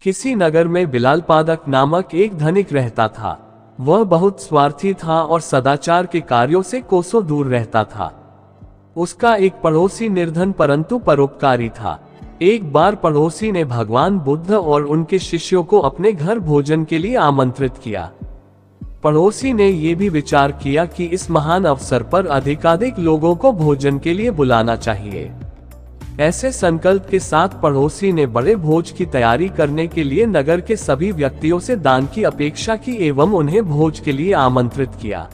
किसी नगर में बिलालपादक नामक एक धनिक रहता था। वह बहुत स्वार्थी था और सदाचार के कार्यों से कोसों दूर रहता था। उसका एक पड़ोसी निर्धन परंतु परोपकारी था। एक बार पड़ोसी ने भगवान बुद्ध और उनके शिष्यों को अपने घर भोजन के लिए आमंत्रित किया। पड़ोसी ने यह भी विचार किया कि इस महान अवसर पर अधिकाधिक लोगों को भोजन के लिए बुलाना चाहिए। ऐसे संकल्प के साथ पड़ोसी ने बड़े भोज की तैयारी करने के लिए नगर के सभी व्यक्तियों से दान की अपेक्षा की एवं उन्हें भोज के लिए आमंत्रित किया।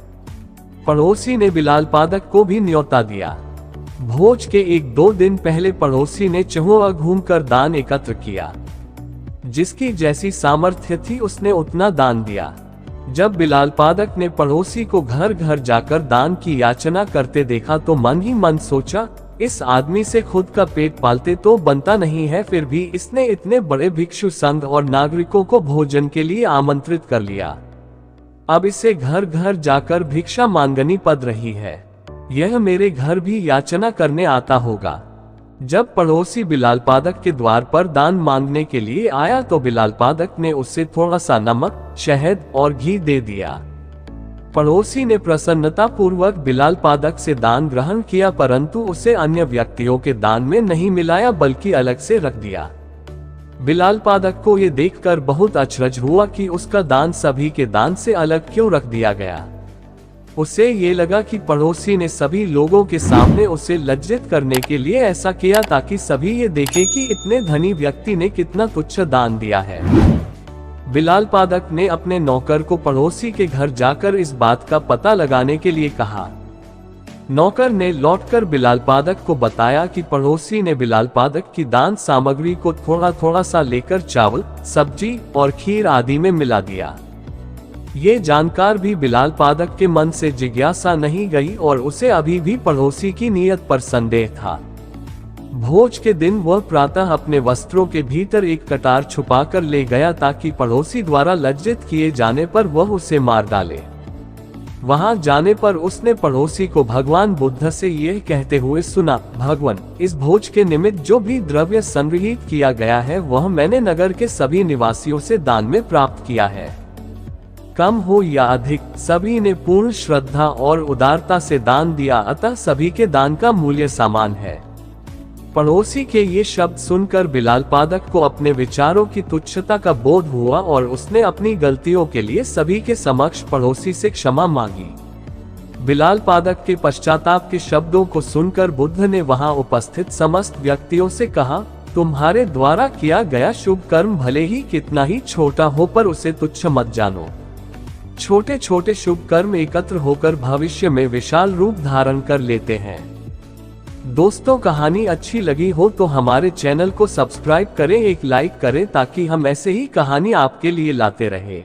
पड़ोसी ने बिलालपादक को भी न्योता दिया। भोज के 1-2 दिन पहले पड़ोसी ने चहुआ घूमकर दान एकत्र किया। जिसकी जैसी सामर्थ्य थी उसने उतना दान दिया। जब बिलालपादक ने पड़ोसी को घर घर जाकर दान की याचना करते देखा तो मन ही मन सोचा, इस आदमी से खुद का पेट पालते तो बनता नहीं है, फिर भी इसने इतने बड़े भिक्षु संघ और नागरिकों को भोजन के लिए आमंत्रित कर लिया। अब इसे घर घर जाकर भिक्षा मांगनी पड़ रही है। यह मेरे घर भी याचना करने आता होगा। जब पड़ोसी बिलालपादक के द्वार पर दान मांगने के लिए आया तो बिलालपादक ने उससे थोड़ा सा नमक, शहद और घी दे दिया। पड़ोसी ने प्रसन्नता पूर्वक बिलालपादक से दान ग्रहण किया, परंतु उसे अन्य व्यक्तियों के दान में नहीं मिलाया बल्कि अलग से रख दिया। बिलालपादक को ये देखकर बहुत अचरज हुआ कि उसका दान सभी के दान से अलग क्यों रख दिया गया। उसे ये लगा कि पड़ोसी ने सभी लोगों के सामने उसे लज्जित करने के लिए ऐसा किया ताकि सभी ये देखें कि इतने धनी व्यक्ति ने कितना तुच्छ दान दिया है। बिलालपादक ने अपने नौकर को पड़ोसी के घर जाकर इस बात का पता लगाने के लिए कहा। नौकर ने लौटकर बिलालपादक को बताया कि पड़ोसी ने बिलालपादक की दान सामग्री को थोड़ा थोड़ा सा लेकर चावल, सब्जी और खीर आदि में मिला दिया। ये जानकार भी बिलालपादक के मन से जिज्ञासा नहीं गई और उसे अभी भी पड़ोसी की नीयत पर संदेह था। भोज के दिन वह प्रातः अपने वस्त्रों के भीतर एक कटार छुपाकर ले गया ताकि पड़ोसी द्वारा लज्जित किए जाने पर वह उसे मार डाले। वहां जाने पर उसने पड़ोसी को भगवान बुद्ध से यह कहते हुए सुना, भगवान, इस भोज के निमित्त जो भी द्रव्य संग्रहित किया गया है वह मैंने नगर के सभी निवासियों से दान में प्राप्त किया है। कम हो या अधिक, सभी ने पूर्ण श्रद्धा और उदारता से दान दिया, अतः सभी के दान का मूल्य समान है। पड़ोसी के ये शब्द सुनकर बिलालपादक को अपने विचारों की तुच्छता का बोध हुआ और उसने अपनी गलतियों के लिए सभी के समक्ष पड़ोसी से क्षमा मांगी। बिलालपादक के पश्चाताप के शब्दों को सुनकर बुद्ध ने वहां उपस्थित समस्त व्यक्तियों से कहा, तुम्हारे द्वारा किया गया शुभ कर्म भले ही कितना ही छोटा हो पर उसे तुच्छ मत जानो। छोटे छोटे शुभ कर्म एकत्र होकर भविष्य में विशाल रूप धारण कर लेते हैं। दोस्तों, कहानी अच्छी लगी हो तो हमारे चैनल को सब्सक्राइब करें, एक लाइक करें ताकि हम ऐसे ही कहानी आपके लिए लाते रहें।